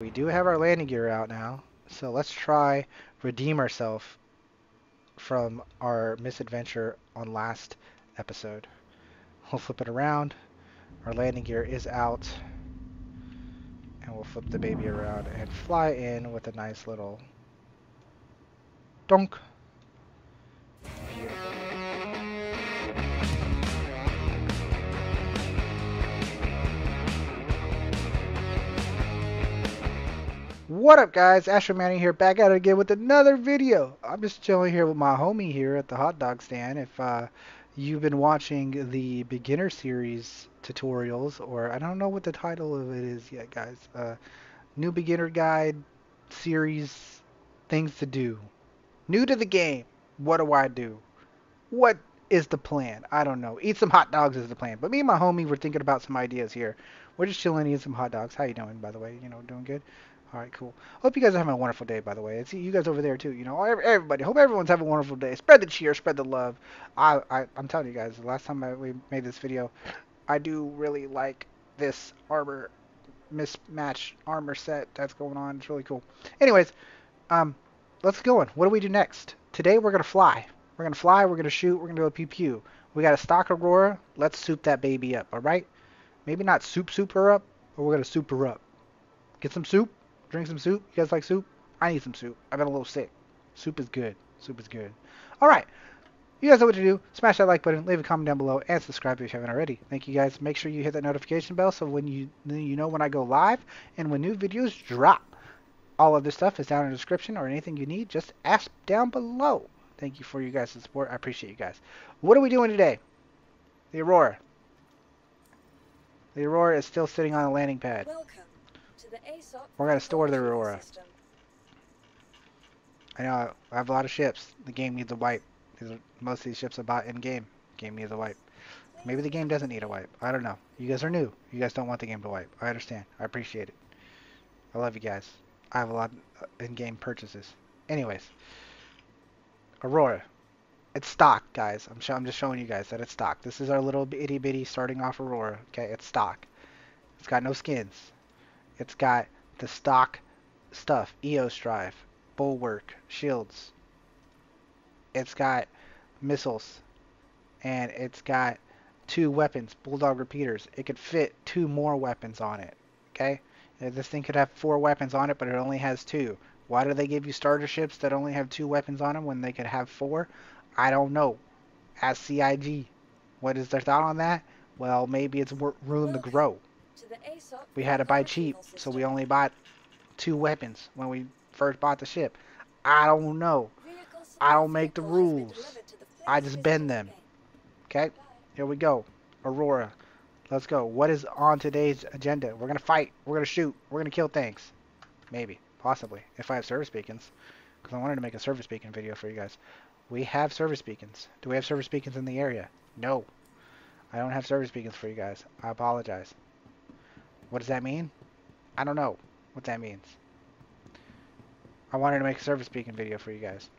We do have our landing gear out now, so let's try redeem ourselves from our misadventure on last episode. We'll flip it around. Our landing gear is out, and we'll flip the baby around and fly in with a nice little donk. Beautiful. What up, guys? Astro Manny here, back at it again with another video. I'm just chilling here with my homie here at the hot dog stand. If you've been watching the beginner series tutorials, or I don't know what the title of it is yet, guys. New beginner guide series, things to do. New to the game. What do I do? What is the plan? I don't know. Eat some hot dogs is the plan. But me and my homie were thinking about some ideas here. We're just chilling, eating some hot dogs. How you doing, by the way? Doing good? All right, cool. Hope you guys are having a wonderful day, by the way. I see you guys over there, too. Everybody. Hope everyone's having a wonderful day. Spread the cheer, spread the love. I'm telling you guys, the last time we made this video, I do really like this armor, mismatch armor set that's going on. It's really cool. Anyways, let's go on. What do we do next? Today we're going to fly. We're going to fly, we're going to shoot, we're going to do a pew-pew. We got a stock Aurora. Let's soup that baby up, all right? Maybe not soup her up, but we're going to soup her up. Get some soup. Drink some soup. You guys like soup? I need some soup. I've been a little sick. Soup is good. Soup is good. All right. You guys know what to do. Smash that like button, leave a comment down below, and subscribe if you haven't already. Thank you guys. Make sure you hit that notification bell so when you know when I go live and when new videos drop. All of this stuff is down in the description, or anything you need, just ask down below. Thank you for you guys' support. I appreciate you guys. What are we doing today? The Aurora. The Aurora is still sitting on a landing pad. We're going to store the Aurora. I know, I have a lot of ships. The game needs a wipe. Most of these ships are bought in-game. Game needs a wipe. Maybe the game doesn't need a wipe. I don't know. You guys are new. You guys don't want the game to wipe. I understand. I appreciate it. I love you guys. I have a lot of in-game purchases. Anyways. Aurora. It's stock, guys. I'm just showing you guys that it's stock. This is our little itty-bitty starting off Aurora. Okay, it's stock. It's got no skins. It's got the stock stuff. EOS drive, bulwark, shields. It's got missiles. And it's got 2 weapons, bulldog repeaters. It could fit 2 more weapons on it. Okay? This thing could have 4 weapons on it, but it only has 2. Why do they give you starter ships that only have 2 weapons on them when they could have 4? I don't know. Ask CIG. What is their thought on that? Well, maybe it's room to grow. We had to buy cheap, so we only bought 2 weapons when we first bought the ship. I don't know. I don't make the rules. I just bend them. Okay? Here we go. Aurora. Let's go. What is on today's agenda? We're going to fight. We're going to shoot. We're going to kill things. Maybe. Possibly. If I have service beacons. Because I wanted to make a service beacon video for you guys. We have service beacons. Do we have service beacons in the area? No. I don't have service beacons for you guys. I apologize. What does that mean? I don't know what that means. I wanted to make a service beacon video for you guys.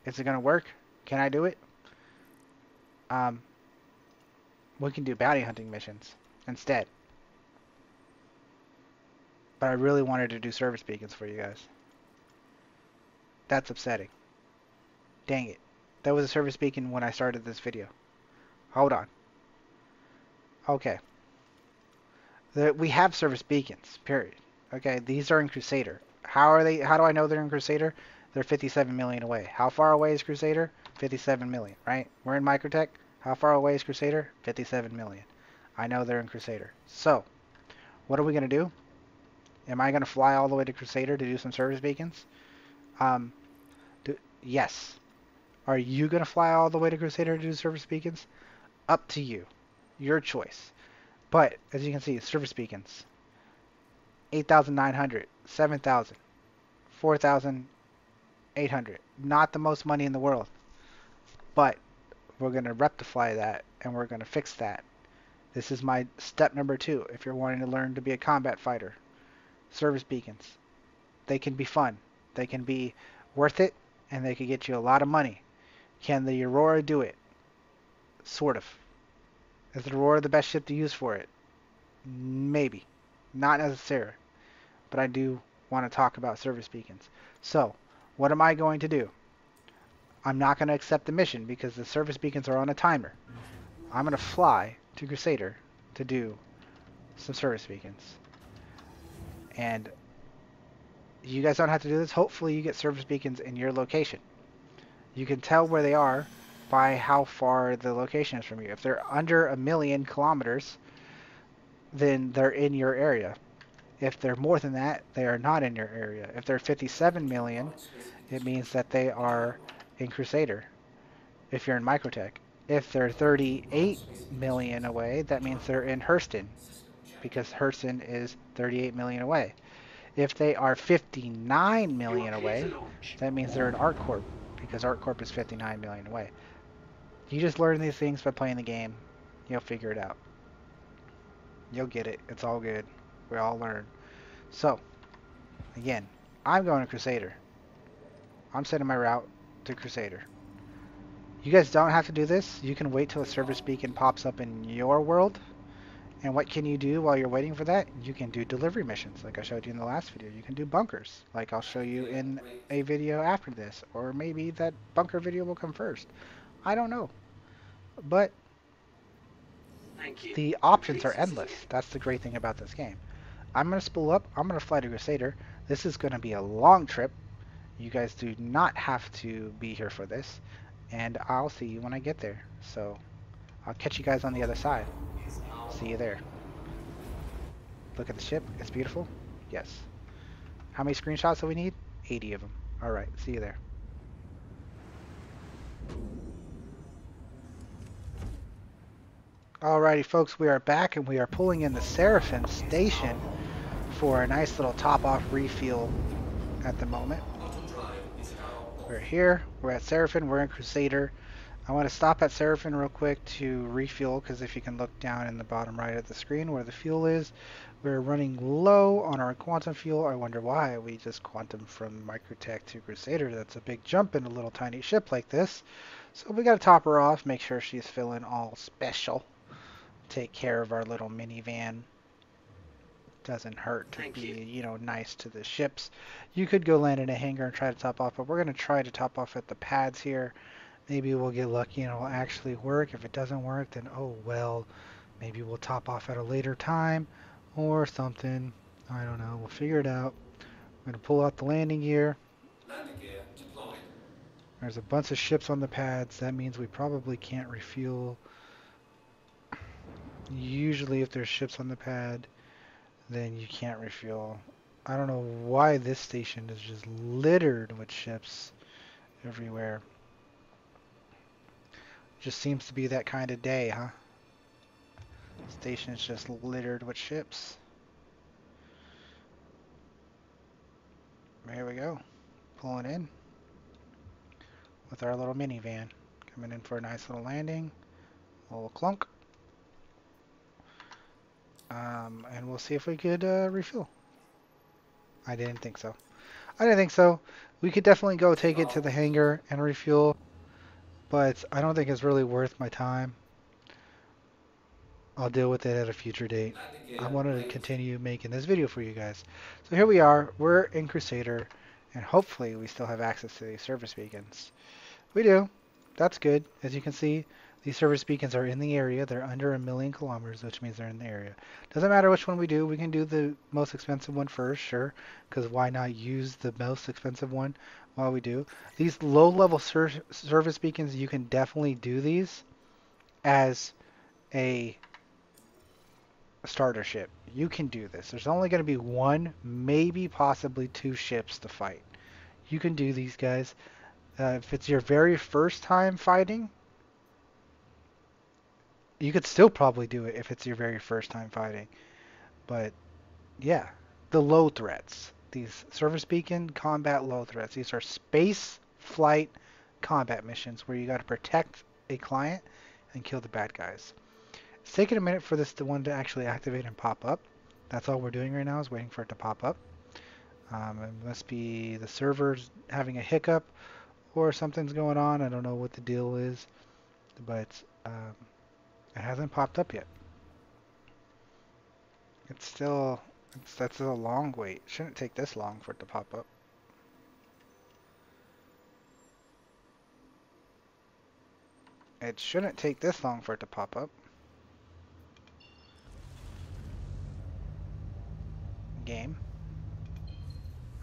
Is it going to work? Can I do it? We can do bounty hunting missions instead. But I really wanted to do service beacons for you guys. That's upsetting. Dang it. That was a service beacon when I started this video. Hold on. Okay. We have service beacons, period. Okay, these are in Crusader. How do I know they're in Crusader? They're 57 million away. How far away is Crusader? 57 million, right? We're in Microtech. How far away is Crusader? 57 million. I know they're in Crusader. So, what are we going to do? Am I going to fly all the way to Crusader to do some service beacons? Yes. Are you going to fly all the way to Crusader to do service beacons? Up to you. Your choice. But, as you can see, service beacons. 8,900, 7,000, 4,800. Not the most money in the world. But, we're going to rectify that, and we're going to fix that. This is my step number 2, if you're wanting to learn to be a combat fighter. Service beacons. They can be fun. They can be worth it, and they can get you a lot of money. Can the Aurora do it? Sort of. Is the Aurora the best ship to use for it? Maybe. Not necessarily. but I do want to talk about service beacons. So, what am I going to do? I'm not going to accept the mission because the service beacons are on a timer. I'm going to fly to Crusader to do some service beacons. And you guys don't have to do this. Hopefully you get service beacons in your location. You can tell where they are by how far the location is from you. If they're under 1,000,000 kilometers, then they're in your area. If they're more than that, they are not in your area. If they're 57 million, it means that they are in Crusader, if you're in Microtech. If they're 38 million away, that means they're in Hurston, because Hurston is 38 million away. If they are 59 million away, that means they're in ArcCorp, because ArcCorp is 59 million away. You just learn these things by playing the game. You'll figure it out. You'll get it. It's all good. We all learn. So, again, I'm going to Crusader. I'm setting my route to Crusader. You guys don't have to do this. You can wait till a service beacon pops up in your world. And what can you do while you're waiting for that? You can do delivery missions, like I showed you in the last video. You can do bunkers, like I'll show you in a video after this. Or maybe that bunker video will come first. I don't know. But the options are endless. That's the great thing about this game. I'm going to spool up. I'm going to fly to Crusader. This is going to be a long trip. You guys do not have to be here for this. And I'll see you when I get there. So I'll catch you guys on the other side. See you there. Look at the ship. It's beautiful. Yes. How many screenshots do we need? 80 of them. Alright, see you there. Alrighty folks, we are back and we are pulling in the Seraphim station for a nice little top-off refuel at the moment. We're here, we're at Seraphim, we're in Crusader. I want to stop at Seraphim real quick to refuel, because if you can look down in the bottom right of the screen where the fuel is, we're running low on our quantum fuel. I wonder why. We just quantum from Microtech to Crusader. That's a big jump in a little tiny ship like this. So we got to top her off, make sure she's feeling all special. Take care of our little minivan. Doesn't hurt to be, you know, nice to the ships. You could go land in a hangar and try to top off, but we're going to try to top off at the pads here. Maybe we'll get lucky and it'll actually work. If it doesn't work, then oh well. Maybe we'll top off at a later time or something. I don't know. We'll figure it out. I'm going to pull out the landing gear. Landing gear deployed. There's a bunch of ships on the pads. That means we probably can't refuel. Usually if there's ships on the pad, then you can't refuel. I don't know why this station is just littered with ships everywhere. Just seems to be that kind of day, huh? Station's just littered with ships. Here we go. Pulling in with our little minivan. Coming in for a nice little landing. A little clunk. And we'll see if we could refuel. I didn't think so. I didn't think so. We could definitely go take it to the hangar and refuel, but I don't think it's really worth my time. I'll deal with it at a future date. I wanted to continue making this video for you guys. So here we are. We're in Crusader, and hopefully we still have access to these service beacons. We do. That's good. As you can see, these service beacons are in the area. They're under 1,000,000 kilometers, which means they're in the area. Doesn't matter which one we do. We can do the most expensive one first, sure, because why not use the most expensive one while we do? These low-level service beacons, you can definitely do these as a starter ship. You can do this. There's only going to be one, maybe possibly two ships to fight. You can do these, guys. If it's your very first time fighting, you could still probably do it if it's your very first time fighting. But yeah, the low threats. These service beacon combat low threats. These are space flight combat missions where you got to protect a client and kill the bad guys. It's taking a minute for this one to actually activate and pop up. That's all we're doing right now is waiting for it to pop up. It must be the server's having a hiccup or something's going on. I don't know what the deal is, but it hasn't popped up yet. It's still That's a long wait. Shouldn't take this long for it to pop up. It shouldn't take this long for it to pop up. Game.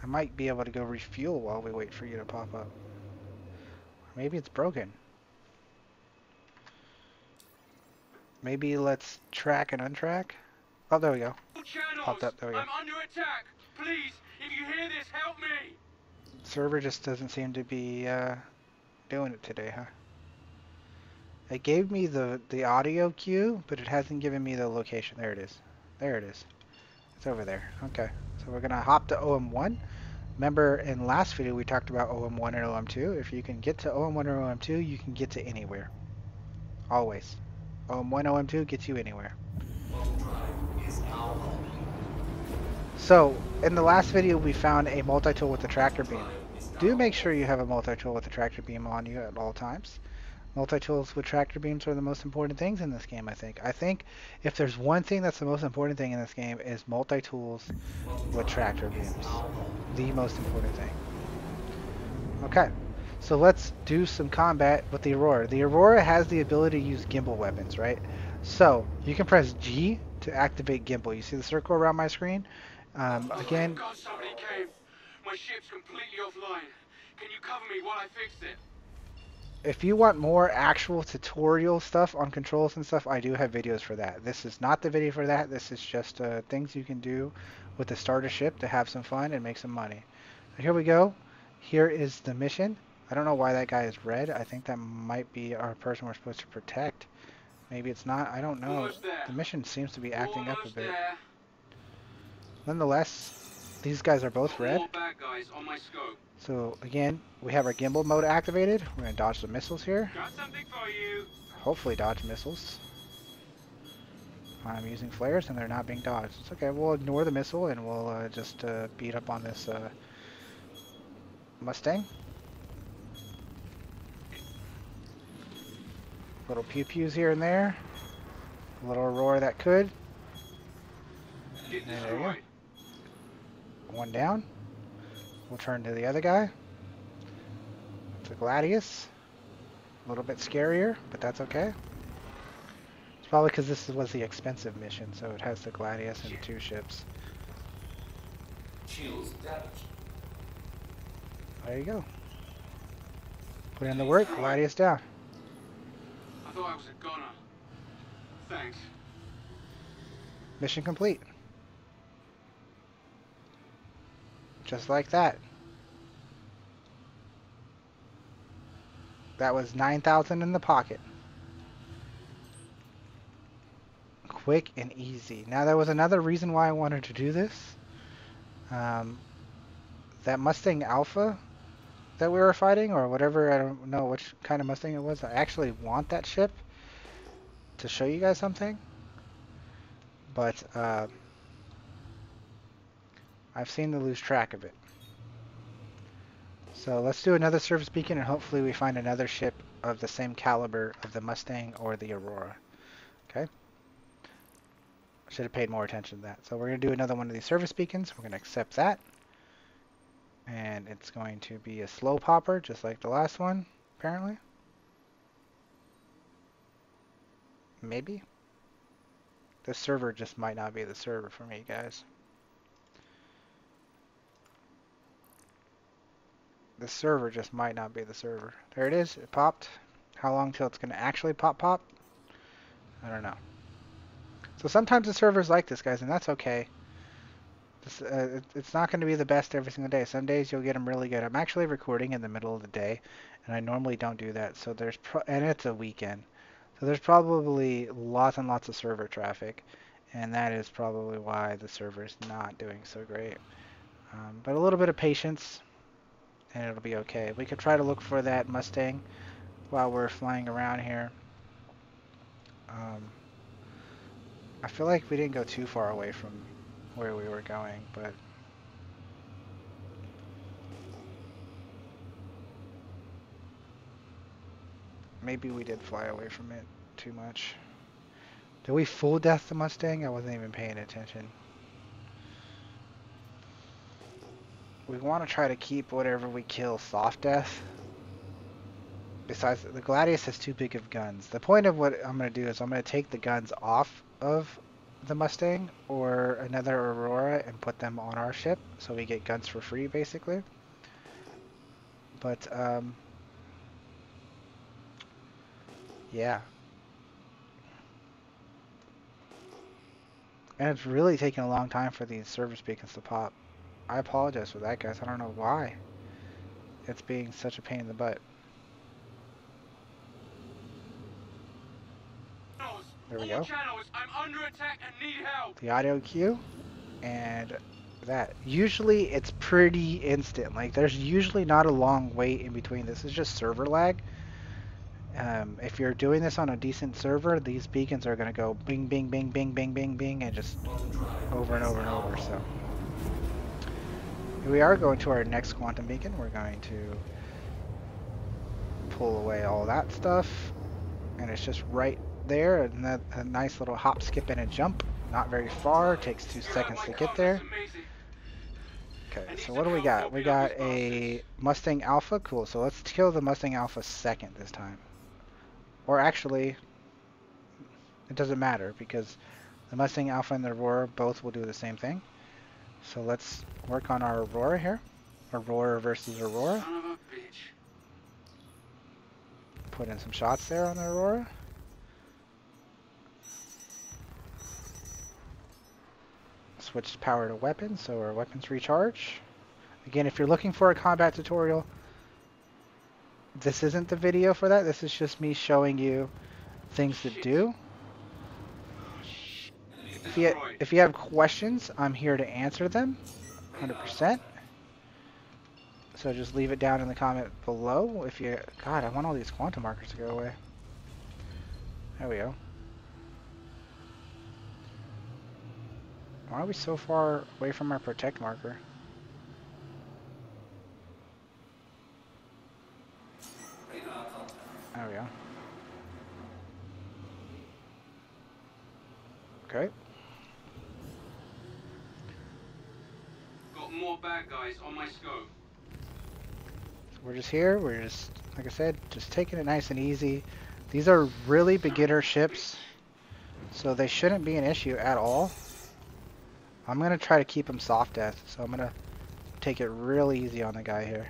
I might be able to go refuel while we wait for you to pop up. Maybe it's broken. Maybe let's track and untrack. Oh, there we go. Popped up. There we go. I'm under attack. Please, if you hear this, help me. Server just doesn't seem to be doing it today, huh? It gave me the audio cue, but it hasn't given me the location. There it is. There it is. It's over there. Okay. So we're gonna hop to OM1. Remember in last video we talked about OM1 and OM2. If you can get to OM1 or OM2, you can get to anywhere. Always. OM1, OM2 gets you anywhere. So, in the last video we found a multi-tool with a tractor beam. Do make sure you have a multi-tool with a tractor beam on you at all times. Multi-tools with tractor beams are the most important things in this game, I think. I think if there's one thing that's the most important thing in this game is multi-tools with tractor beams. The most important thing. Okay, so let's do some combat with the Aurora. The Aurora has the ability to use gimbal weapons, right? So, you can press G to activate gimbal. You see the circle around my screen? Again, God, somebody came. My ship's completely offline. Can you cover me while I fix it? if you want more actual tutorial stuff on controls and stuff, I do have videos for that. This is not the video for that. This is just things you can do with the starter ship to have some fun and make some money. So here we go. Here is the mission. I don't know why that guy is red. I think that might be our person we're supposed to protect. Maybe it's not. I don't know. The mission seems to be acting up a bit. Nonetheless, these guys are both red. More bad guys on my scope. So again, we have our gimbal mode activated. We're going to dodge the missiles here. Got something for you. Hopefully dodge missiles. I'm using flares and they're not being dodged. It's okay, we'll ignore the missile and we'll just beat up on this Mustang. Little pew-pews here and there. A little Aurora that could. Get And there you go. destroyed. One down. We'll turn to the other guy. It's a Gladius. A little bit scarier, but that's okay. It's probably because this was the expensive mission, so it has the Gladius and 2 ships. Shields damaged. There you go. Put in the work, Gladius down. I thought I was a goner. Thanks. Mission complete. Just like that. That was 9,000 in the pocket. Quick and easy. Now there was another reason why I wanted to do this. That Mustang Alpha that we were fighting, or whatever, I don't know which kind of Mustang it was. I actually want that ship to show you guys something. But I've seemed to lose track of it. So let's do another surface beacon and hopefully we find another ship of the same caliber of the Mustang or the Aurora. Okay? I should have paid more attention to that. So we're going to do another one of these surface beacons. We're going to accept that. And it's going to be a slow popper, just like the last one, apparently. Maybe. This server just might not be the server for me, guys. The server just might not be the server. There it is. It popped. How long till it's going to actually pop? I don't know. So sometimes the server's like this, guys, and that's okay. It's not going to be the best every single day. Some days you'll get them really good. I'm actually recording in the middle of the day, and I normally don't do that. So there's and it's a weekend, so there's probably lots and lots of server traffic, and that is probably why the server is not doing so great. But a little bit of patience, and it'll be okay. We could try to look for that Mustang while we're flying around here. I feel like we didn't go too far away from where we were going, but maybe we did fly away from it too much. Did we full death the Mustang? I wasn't even paying attention. we want to try to keep whatever we kill soft death. Besides, the Gladius has too big of guns. The point of what I'm going to do is I'm going to take the guns off of the Mustang or another Aurora and put them on our ship so we get guns for free, basically. But, yeah. And it's really taking a long time for these service beacons to pop. I apologize for that, guys. I don't know why it's being such a pain in the butt. There we go. I'm under attack and need help. The audio cue and that. Usually it's pretty instant. Like there's usually not a long wait in between. This is just server lag. If you're doing this on a decent server, these beacons are going to go bing, bing, bing, bing, bing, bing, bing, and just over and over and over. So here we are going to our next quantum beacon. We're going to pull away all that stuff, and it's just right there, and that a nice little hop, skip, and a jump. Not very far. Takes 2 seconds to get there. Okay, so what do we got? We got a Mustang Alpha. Cool. So let's kill the Mustang Alpha second this time. Or actually, it doesn't matter because the Mustang Alpha and the Aurora both will do the same thing. So let's work on our Aurora here. Aurora versus Aurora. Put in some shots there on the Aurora. Switch power to weapons, so our weapons recharge. Again, if you're looking for a combat tutorial, this isn't the video for that. This is just me showing you things to do. If you have questions, I'm here to answer them, 100%. So just leave it down in the comment below. If you, God, I want all these quantum markers to go away. There we go. Why are we so far away from our protect marker? There we go. Okay. Got more bad guys on my scope. So we're just here. We're just, like I said, just taking it nice and easy. These are really beginner ships, so they shouldn't be an issue at all. I'm going to try to keep him soft death, so I'm going to take it real easy on the guy here.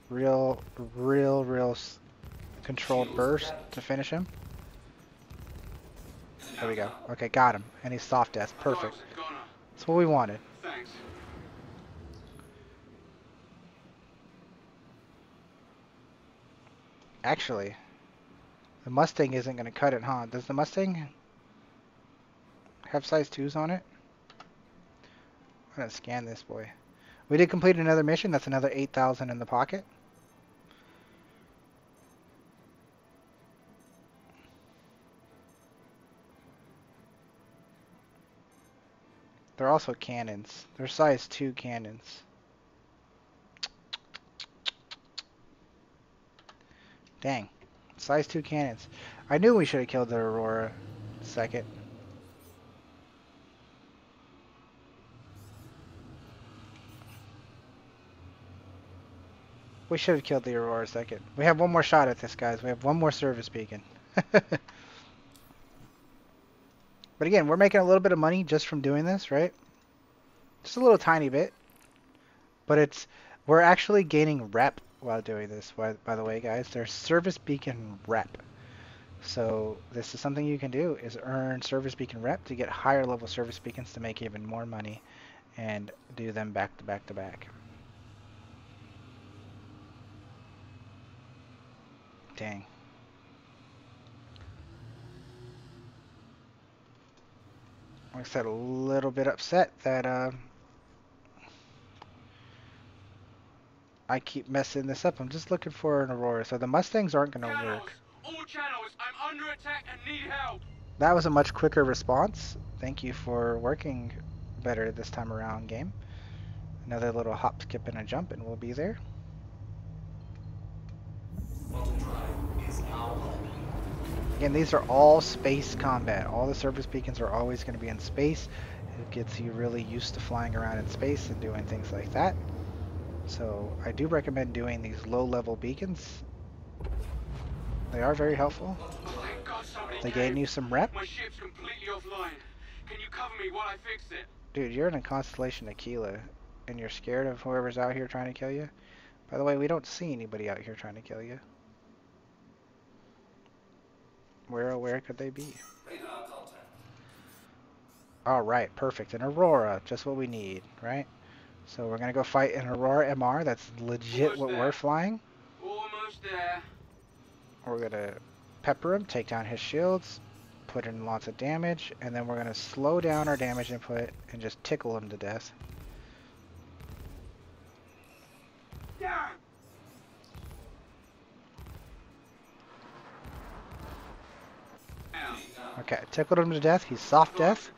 Real controlled burst to finish him. There we go. Okay, got him. And he's soft death. Perfect. That's what we wanted. Thanks. Actually, the Mustang isn't going to cut it, huh? Does the Mustang have size 2s on it? I'm going to scan this boy. We did complete another mission. That's another 8,000 in the pocket. They're also cannons. They're size 2 cannons. Dang. Size 2 cannons. I knew we should have killed the Aurora second. We should have killed the Aurora second. We have one more shot at this, guys. We have one more service beacon. But again, we're making a little bit of money just from doing this, right? Just a little tiny bit. But we're actually gaining rep while doing this, by the way, guys. There's service beacon rep. So this is something you can do, is earn service beacon rep to get higher level service beacons to make even more money and do them back to back to back. Dang. Like I said, a little bit upset that I keep messing this up. I'm just looking for an Aurora. So the Mustangs aren't going to work. All channels, I'm under attack and need help. That was a much quicker response. Thank you for working better this time around, game. Another little hop, skip, and a jump, and we'll be there. Again, these are all space combat. All the service beacons are always going to be in space, It gets you really used to flying around in space and doing things like that. So I do recommend doing these low-level beacons. They are very helpful. Thank God somebody They came. gain you some rep. My ship's completely offline. Can you cover me while I fix it? Dude, you're in a constellation of Aquila, and you're scared of whoever's out here trying to kill you? By the way, we don't see anybody out here trying to kill you. Where could they be? Radar contact. Alright, perfect. An Aurora, just what we need, right? So we're gonna go fight an Aurora MR. That's legit Almost what there. we're flying. Almost there. We're gonna pepper him, take down his shields, put in lots of damage, and then we're gonna slow down our damage input and just tickle him to death. Yeah. Okay, tickled him to death. He's soft death.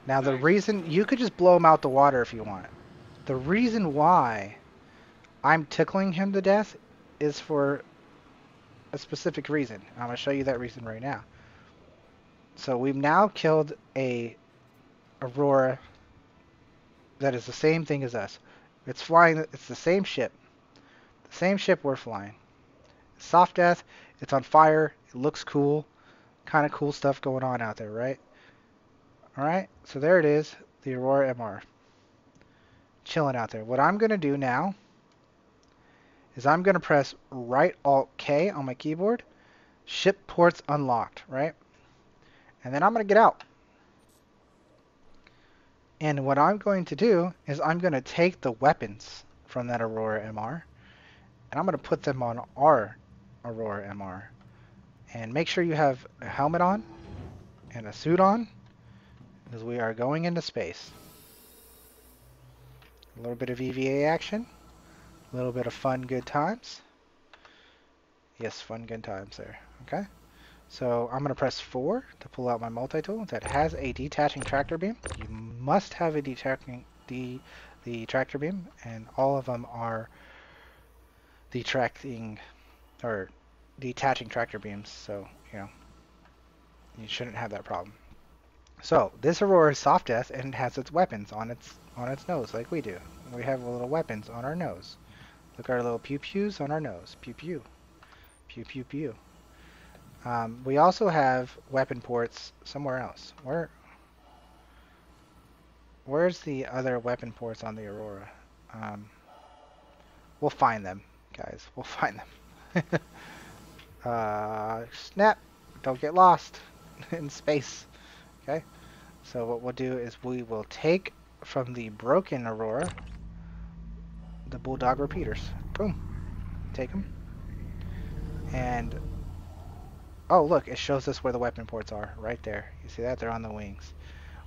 Now the reason, you could just blow him out the water if you want. The reason why I'm tickling him to death is for a specific reason. I'm going to show you that reason right now. So we've now killed a Aurora that is the same thing as us. It's flying, it's the same ship. The same ship we're flying. Soft death, it's on fire, it looks cool. Kind of cool stuff going on out there, right? Alright, so there it is, the Aurora MR. Chilling out there. What I'm going to do now is I'm going to press right Alt K on my keyboard. Ship ports unlocked, right? And then I'm going to get out. And what I'm going to do is I'm going to take the weapons from that Aurora MR and I'm going to put them on our Aurora MR. And make sure you have a helmet on and a suit on because we are going into space. A little bit of EVA action. A little bit of fun, good times. Yes, fun, good times there. Okay. So I'm going to press 4 to pull out my multi-tool that has a detaching tractor beam. You must have a detaching the tractor beam, and all of them are detaching tractor beams. So you know you shouldn't have that problem. So this Aurora is soft death and it has its weapons on its nose like we do. We have little weapons on our nose. Look at our little pew pews on our nose. Pew pew. Pew pew pew. We also have weapon ports somewhere else. Where's the other weapon ports on the Aurora? We'll find them, guys. We'll find them. Snap! Don't get lost in space. Okay? So what we'll do is we will take from the broken Aurora the Bulldog repeaters. Boom. Take them. And oh, look, it shows us where the weapon ports are, right there. You see that? They're on the wings.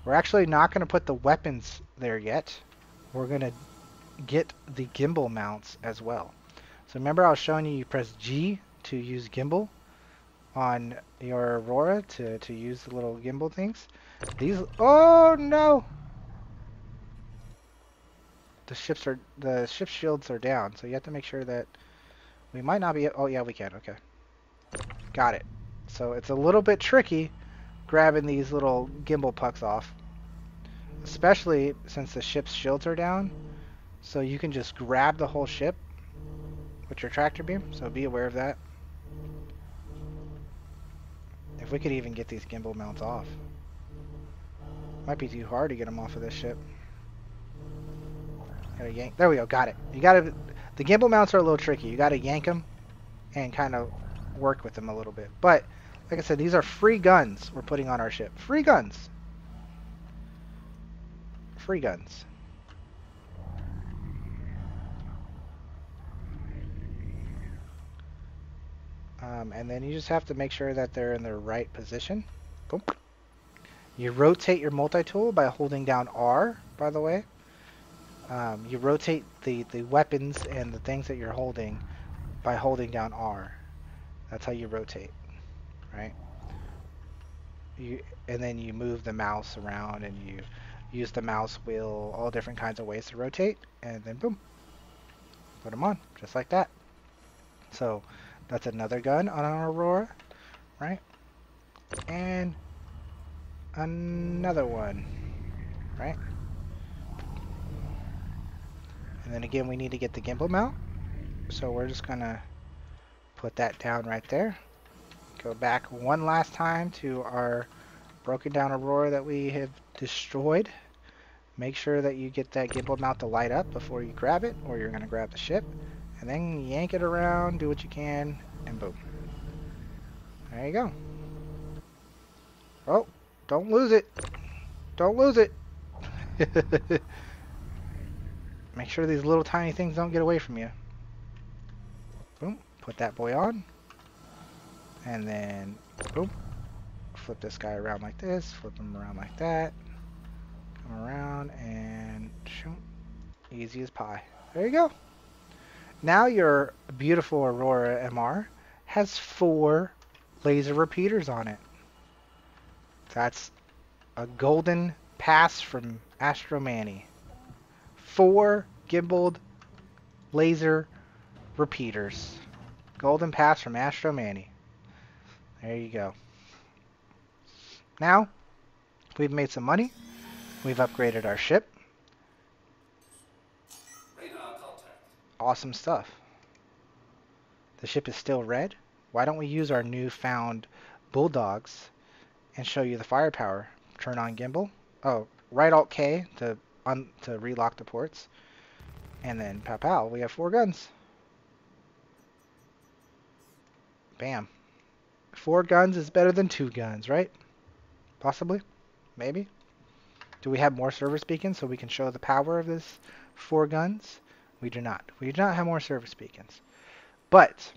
We're actually not going to put the weapons there yet. We're going to get the gimbal mounts as well. So remember I was showing you press G to use gimbal on your Aurora to use the little gimbal things. These, oh no! The ship shields are down, so you have to make sure that we might not be, oh yeah, we can, okay. Got it. So it's a little bit tricky grabbing these little gimbal pucks off, especially since the ship's shields are down. So you can just grab the whole ship with your tractor beam, so be aware of that. If we could even get these gimbal mounts off. Might be too hard to get them off of this ship. Gotta yank. There we go, got it. You gotta, the gimbal mounts are a little tricky. You gotta yank them and kind of work with them a little bit. But like I said, these are free guns we're putting on our ship. Free guns. Free guns. And then you just have to make sure that they're in the right position. Boom. You rotate your multi-tool by holding down R, by the way. You rotate the weapons and the things that you're holding by holding down R. That's how you rotate, right? And then you move the mouse around and you use the mouse wheel, all different kinds of ways to rotate, and then boom, put them on, just like that. So that's another gun on our Aurora, right? And another one. right? And then again, we need to get the gimbal mount. So we're just gonna put that down right there. Go back one last time to our broken down Aurora that we have destroyed. Make sure that you get that gimbal mount to light up before you grab it, or you're gonna grab the ship. And then yank it around, do what you can, and boom. There you go. Oh, don't lose it. Don't lose it. Make sure these little tiny things don't get away from you. Boom. Put that boy on. And then, boom. Flip this guy around like this. Flip him around like that. Come around and shoot. Easy as pie. There you go. Now your beautiful Aurora MR has 4 laser repeaters on it. That's a golden pass from Astro 4 gimbaled laser repeaters. Golden pass from Astro. There you go. Now, we've made some money. We've upgraded our ship. Radar contact. Awesome stuff. The ship is still red. Why don't we use our newfound bulldogs and show you the firepower? Turn on gimbal. Oh, right Alt K to relock the ports. And then pow pow, we have 4 guns. Bam. 4 guns is better than 2 guns, right? Possibly? Maybe? Do we have more service beacons so we can show the power of this 4 guns? We do not. We do not have more service beacons. But,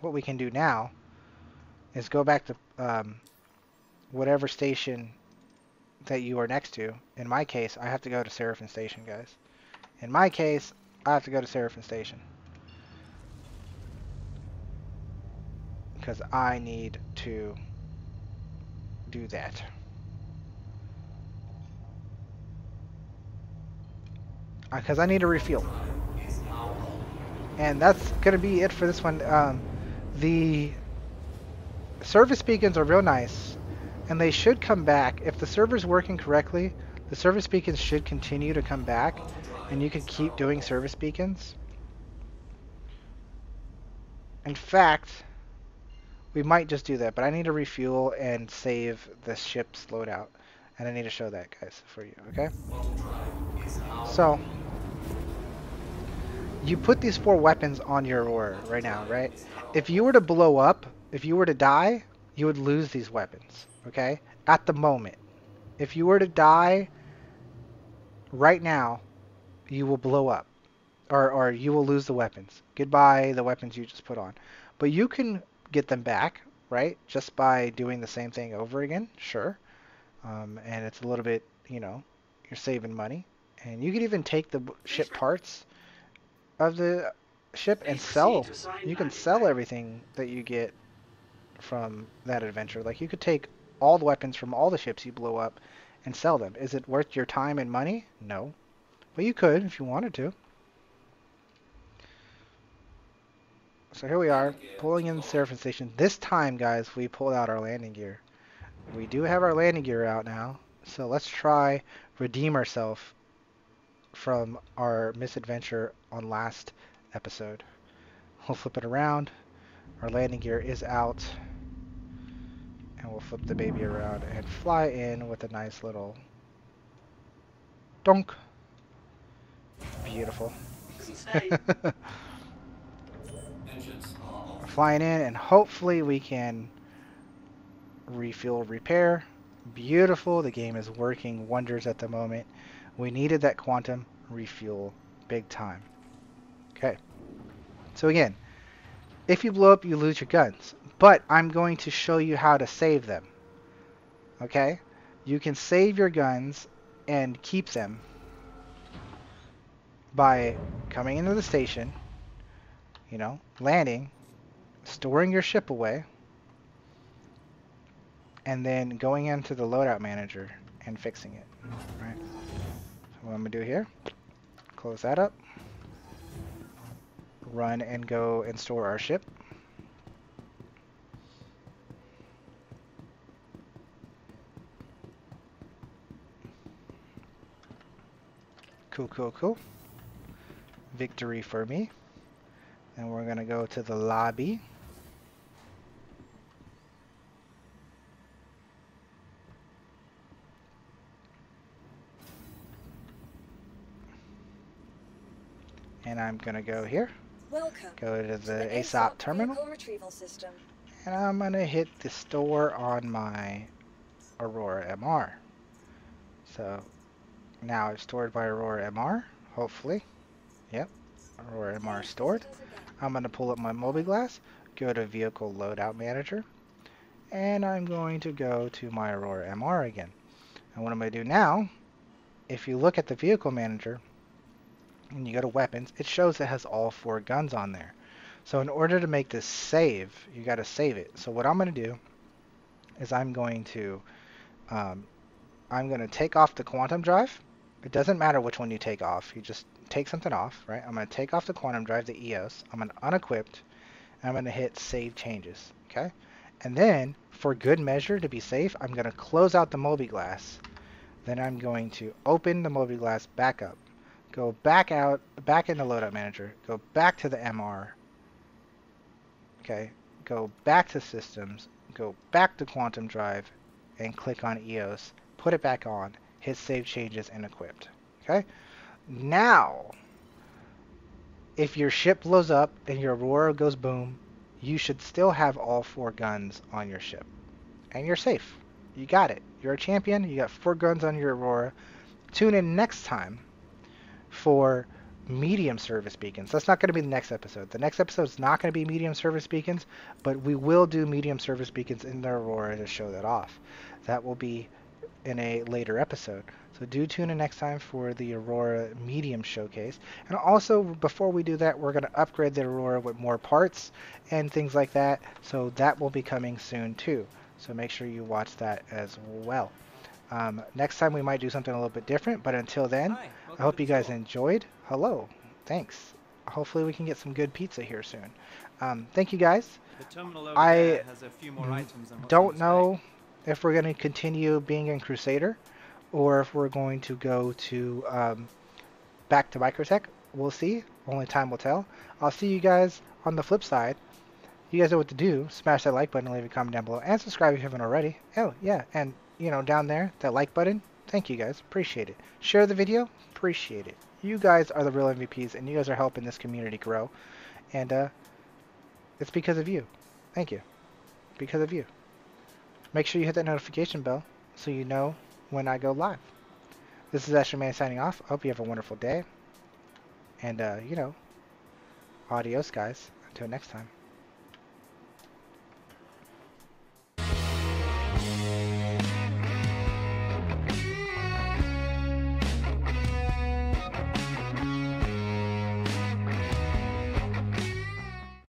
what we can do now is go back to whatever station that you are next to. In my case, I have to go to Seraphim Station, guys. In my case, I have to go to Seraphim Station. Because I need to do that. Because I need a refuel. And that's going to be it for this one. The service beacons are real nice. And they should come back. If the server's working correctly, the service beacons should continue to come back. And you can keep doing service beacons. In fact, we might just do that. But I need to refuel and save the ship's loadout. And I need to show that, guys, for you, okay? So, you put these 4 weapons on your Aurora right now, right? If you were to blow up, if you were to die, you would lose these weapons, okay? At the moment. If you were to die right now, you will blow up. Or you will lose the weapons. Goodbye, the weapons you just put on. But you can get them back, right? Just by doing the same thing over again, sure. And it's a little bit, you know, you're saving money. And you can even take the ship parts of the ship and sell. You can sell everything that you get from that adventure. Like, you could take all the weapons from all the ships you blow up and sell them. Is it worth your time and money? No. But you could if you wanted to. So here we are, pulling in the Seraphim Station. This time, guys, we pulled out our landing gear. We do have our landing gear out now. So let's try redeem ourselves from our misadventure on last episode. We'll flip it around. Our landing gear is out. And we'll flip the baby around and fly in with a nice little donk. Beautiful. We're flying in, and hopefully we can refuel, repair. Beautiful. The game is working wonders at the moment. We needed that quantum refuel big time. Okay. So again, if you blow up, you lose your guns. But I'm going to show you how to save them. Okay? You can save your guns and keep them by coming into the station, you know, landing, storing your ship away, and then going into the loadout manager and fixing it. Right? So what I'm going to do here, close that up, run and go and store our ship. Cool, cool, cool. Victory for me. And we're going to go to the lobby. And I'm going to go here. Welcome Go to the the ASOP terminal. vehicle retrieval system. And I'm going to hit the store on my Aurora MR. So now it's stored by Aurora MR, hopefully. Yep, Aurora MR stored. I'm going to pull up my Mobiglass, go to Vehicle Loadout Manager, and I'm going to go to my Aurora MR again. And what I'm going to do now, if you look at the Vehicle Manager, and you go to Weapons, it shows it has all 4 guns on there. So in order to make this save, you got to save it. So what I'm going to do is I'm going to take off the quantum drive. It doesn't matter which one you take off. You just take something off, right? I'm going to take off the quantum drive, the EOS. I'm going to unequip, and I'm going to hit Save Changes, okay? And then, for good measure, to be safe, I'm going to close out the Mobiglass. Then I'm going to open the Mobiglass back up. Go back out, back in the Loadout Manager. Go back to the MR. Okay, go back to Systems. Go back to Quantum Drive, and click on EOS. Put it back on. Hit Save Changes and Equipped. Okay? Now, if your ship blows up and your Aurora goes boom, you should still have all 4 guns on your ship. And you're safe. You got it. You're a champion. You got 4 guns on your Aurora. Tune in next time for medium service beacons. That's not going to be the next episode. The next episode is not going to be medium service beacons, but we will do medium service beacons in the Aurora to show that off. That will be in a later episode. So do tune in next time for the Aurora medium showcase. And also, before we do that, we're going to upgrade the Aurora with more parts and things like that. So that will be coming soon too. So make sure you watch that as well. Next time we might do something a little bit different, but until then, I hope you guys enjoyed. Hello. Thanks. Hopefully we can get some good pizza here soon. Thank you guys. I don't know if we're going to continue being in Crusader or if we're going to go to back to Microtech. We'll see. Only time will tell. I'll see you guys on the flip side. You guys know what to do. Smash that like button, leave a comment down below, and subscribe if you haven't already. Oh, yeah, and you know, down there, that like button, thank you guys, appreciate it. Share the video, appreciate it. You guys are the real MVPs, and you guys are helping this community grow, and it's because of you. Thank you. Because of you. Make sure you hit that notification bell so you know when I go live. This is Astro signing off. I hope you have a wonderful day, and you know, adios guys, until next time.